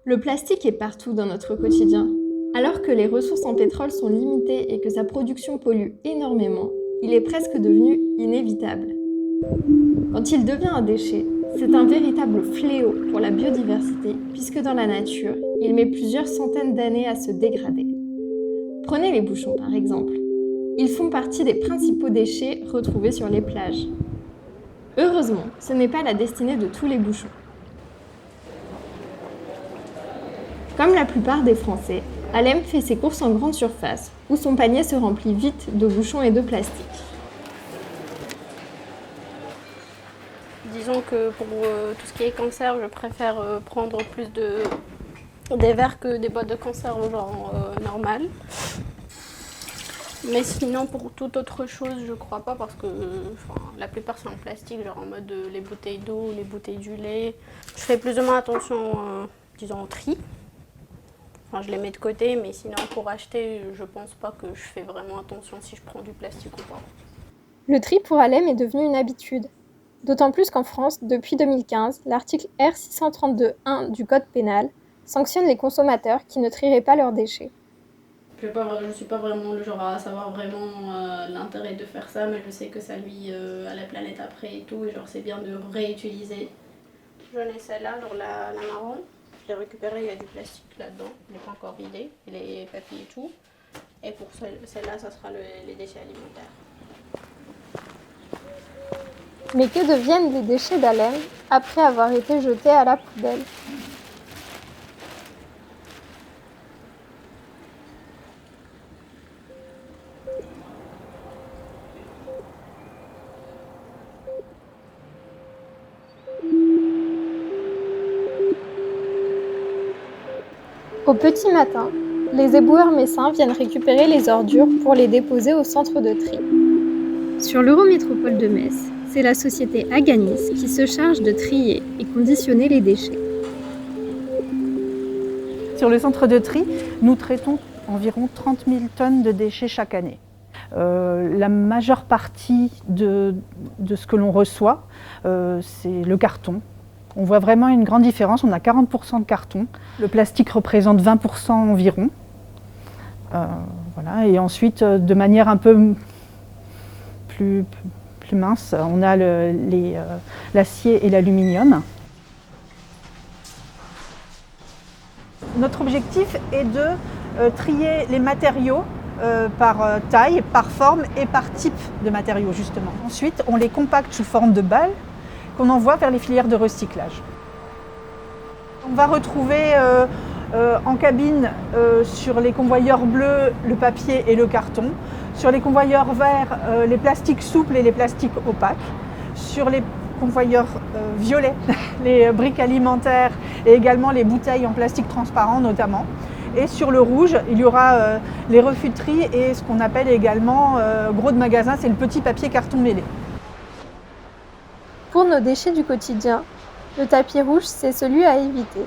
Le plastique est partout dans notre quotidien. Alors que les ressources en pétrole sont limitées et que sa production pollue énormément, il est presque devenu inévitable. Quand il devient un déchet, c'est un véritable fléau pour la biodiversité puisque dans la nature, il met plusieurs centaines d'années à se dégrader. Prenez les bouchons par exemple. Ils font partie des principaux déchets retrouvés sur les plages. Heureusement, ce n'est pas la destinée de tous les bouchons. Comme la plupart des Français, Alem fait ses courses en grande surface, où son panier se remplit vite de bouchons et de plastique. Disons que pour tout ce qui est conserve, je préfère prendre plus des verres que des boîtes de conserve genre normales. Mais sinon, pour toute autre chose, je crois pas parce que la plupart sont en plastique, genre en mode les bouteilles d'eau, les bouteilles du lait. Je fais plus ou moins attention, disons, au tri. Enfin, je les mets de côté, mais sinon, pour acheter, je pense pas que je fais vraiment attention si je prends du plastique ou pas. Le tri pour Alem est devenu une habitude. D'autant plus qu'en France, depuis 2015, l'article R632-1 du Code pénal sanctionne les consommateurs qui ne trieraient pas leurs déchets. Je ne suis pas vraiment le genre à savoir vraiment l'intérêt de faire ça, mais je sais que ça nuit à la planète après et tout, et genre c'est bien de réutiliser. J'en ai celle-là, genre la marron. Je l'ai récupérée, il y a du plastique là-dedans, je ne l'ai pas encore vidé, les papiers et tout. Et pour celle-là, ça sera les déchets alimentaires. Mais que deviennent les déchets d'Alem après avoir été jetés à la poubelle ? Au petit matin, les éboueurs messins viennent récupérer les ordures pour les déposer au centre de tri. Sur l'Eurométropole de Metz, c'est la société Aganis qui se charge de trier et conditionner les déchets. Sur le centre de tri, nous traitons environ 30 000 tonnes de déchets chaque année. La majeure partie de ce que l'on reçoit, c'est le carton. On voit vraiment une grande différence, on a 40% de carton. Le plastique représente 20% environ. Voilà. Et ensuite, de manière un peu plus mince, on a l'acier et l'aluminium. Notre objectif est de trier les matériaux par taille, par forme et par type de matériaux justement. Ensuite, on les compacte sous forme de balles qu'on envoie vers les filières de recyclage. On va retrouver en cabine sur les convoyeurs bleus le papier et le carton, sur les convoyeurs verts les plastiques souples et les plastiques opaques, sur les convoyeurs violets les briques alimentaires et également les bouteilles en plastique transparent notamment. Et sur le rouge, il y aura les refus de tri et ce qu'on appelle également gros de magasin, c'est le petit papier carton mêlé. Pour nos déchets du quotidien, le tapis rouge, c'est celui à éviter,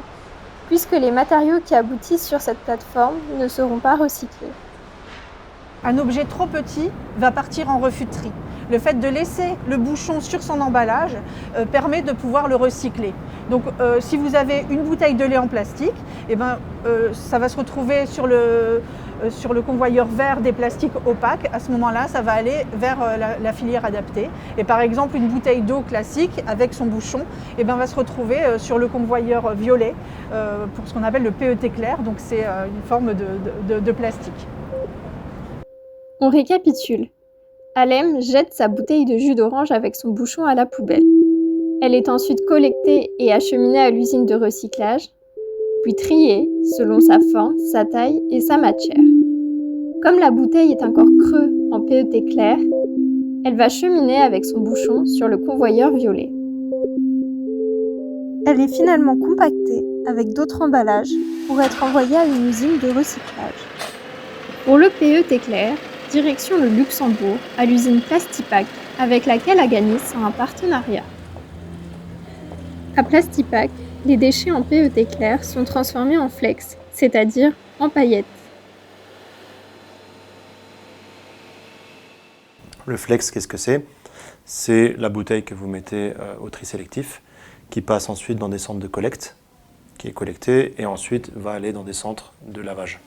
puisque les matériaux qui aboutissent sur cette plateforme ne seront pas recyclés. Un objet trop petit va partir en refus de tri. Le fait de laisser le bouchon sur son emballage permet de pouvoir le recycler. Donc si vous avez une bouteille de lait en plastique, ça va se retrouver sur le convoyeur vert des plastiques opaques. À ce moment-là, ça va aller vers la filière adaptée. Et par exemple, une bouteille d'eau classique avec son bouchon va se retrouver sur le convoyeur violet pour ce qu'on appelle le PET clair. Donc c'est une forme de plastique. On récapitule. Alem jette sa bouteille de jus d'orange avec son bouchon à la poubelle. Elle est ensuite collectée et acheminée à l'usine de recyclage, puis triée selon sa forme, sa taille et sa matière. Comme la bouteille est encore creux en PET clair, elle va cheminer avec son bouchon sur le convoyeur violet. Elle est finalement compactée avec d'autres emballages pour être envoyée à une usine de recyclage. Pour le PET clair, direction le Luxembourg, à l'usine Plastipack, avec laquelle Aganis a un partenariat. À Plastipack, les déchets en PET clair sont transformés en flex, c'est-à-dire en paillettes. Le flex, qu'est-ce que c'est ? C'est la bouteille que vous mettez au tri sélectif, qui passe ensuite dans des centres de collecte qui est collecté et ensuite va aller dans des centres de lavage.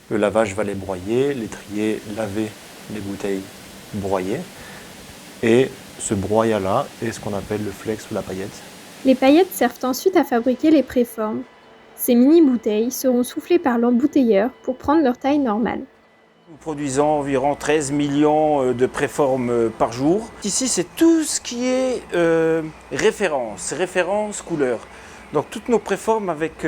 Le lavage va les broyer, les trier, laver les bouteilles broyées. Et ce broyat-là est ce qu'on appelle le flex ou la paillette. Les paillettes servent ensuite à fabriquer les préformes. Ces mini-bouteilles seront soufflées par l'embouteilleur pour prendre leur taille normale. Nous produisons environ 13 millions de préformes par jour. Ici, c'est tout ce qui est référence couleur. Donc toutes nos préformes avec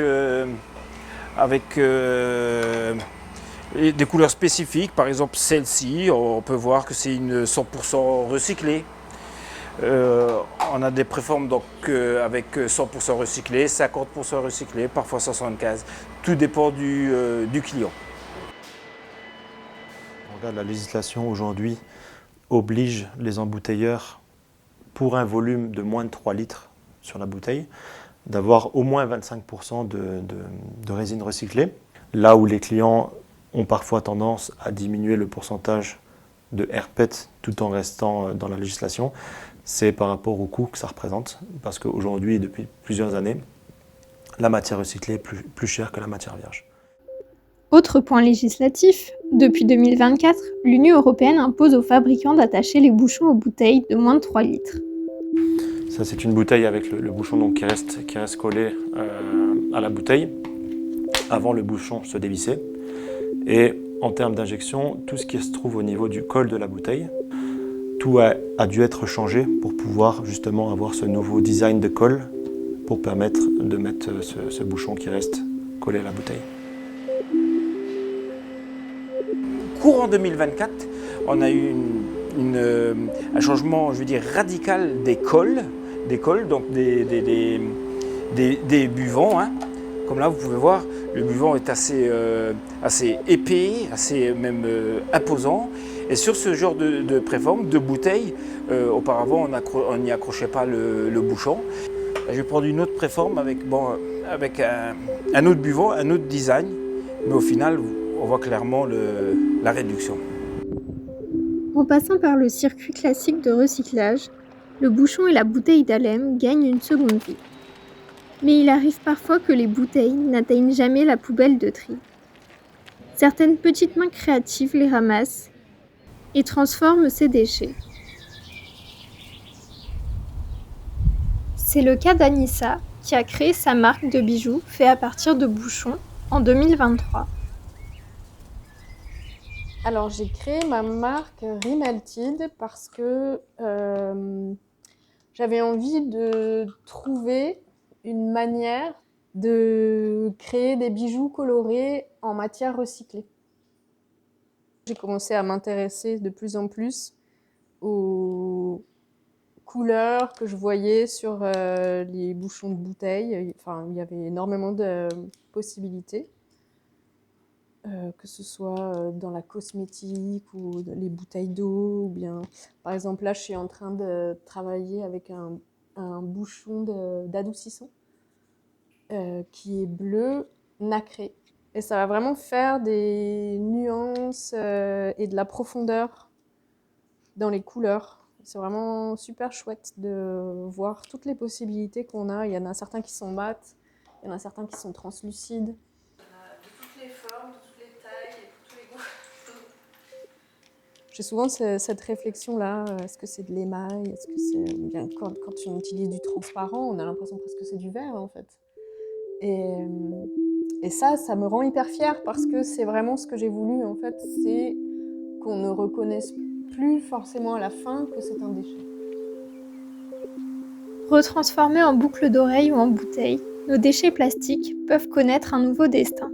des couleurs spécifiques. Par exemple, celle-ci, on peut voir que c'est une 100% recyclée. On a des préformes donc, avec 100% recyclé, 50% recyclé, parfois 75%. Tout dépend du client. La législation aujourd'hui oblige les embouteilleurs, pour un volume de moins de 3 litres sur la bouteille, d'avoir au moins 25% de résine recyclée. Là où les clients ont parfois tendance à diminuer le pourcentage de RPET tout en restant dans la législation, c'est par rapport au coût que ça représente. Parce qu'aujourd'hui, depuis plusieurs années, la matière recyclée est plus chère que la matière vierge. Autre point législatif, depuis 2024, l'Union européenne impose aux fabricants d'attacher les bouchons aux bouteilles de moins de 3 litres. Ça, c'est une bouteille avec le bouchon donc, qui reste collé à la bouteille. Avant, le bouchon se dévissait. Et en termes d'injection, tout ce qui se trouve au niveau du col de la bouteille, tout a dû être changé pour pouvoir justement avoir ce nouveau design de col pour permettre de mettre ce bouchon qui reste collé à la bouteille. Courant 2024, on a eu un changement, je veux dire, radical des cols, donc des buvants. Hein. Comme là, vous pouvez voir, le buvant est assez épais, assez même imposant. Et sur ce genre de préforme, de bouteille, auparavant, on n'y accrochait pas le bouchon. Je vais prendre une autre préforme avec un autre buvant, un autre design, mais au final, on voit clairement la réduction. En passant par le circuit classique de recyclage, le bouchon et la bouteille d'Alem gagnent une seconde vie. Mais il arrive parfois que les bouteilles n'atteignent jamais la poubelle de tri. Certaines petites mains créatives les ramassent et transforment ces déchets. C'est le cas d'Anissa, qui a créé sa marque de bijoux fait à partir de bouchons en 2023. Alors, j'ai créé ma marque Rimelted parce que j'avais envie de trouver une manière de créer des bijoux colorés en matière recyclée. J'ai commencé à m'intéresser de plus en plus aux couleurs que je voyais sur les bouchons de bouteilles. Enfin, il y avait énormément de possibilités. Que ce soit dans la cosmétique ou les bouteilles d'eau, ou bien, par exemple, là, je suis en train de travailler avec un bouchon d'adoucissant qui est bleu nacré. Et ça va vraiment faire des nuances et de la profondeur dans les couleurs. C'est vraiment super chouette de voir toutes les possibilités qu'on a. Il y en a certains qui sont mat, il y en a certains qui sont translucides. J'ai souvent cette réflexion-là, est-ce que c'est de l'émail, est-ce que c'est bien quand on utilise du transparent, on a l'impression presque que c'est du verre en fait. Et ça me rend hyper fière parce que c'est vraiment ce que j'ai voulu en fait, c'est qu'on ne reconnaisse plus forcément à la fin que c'est un déchet. Retransformés en boucles d'oreilles ou en bouteilles, nos déchets plastiques peuvent connaître un nouveau destin.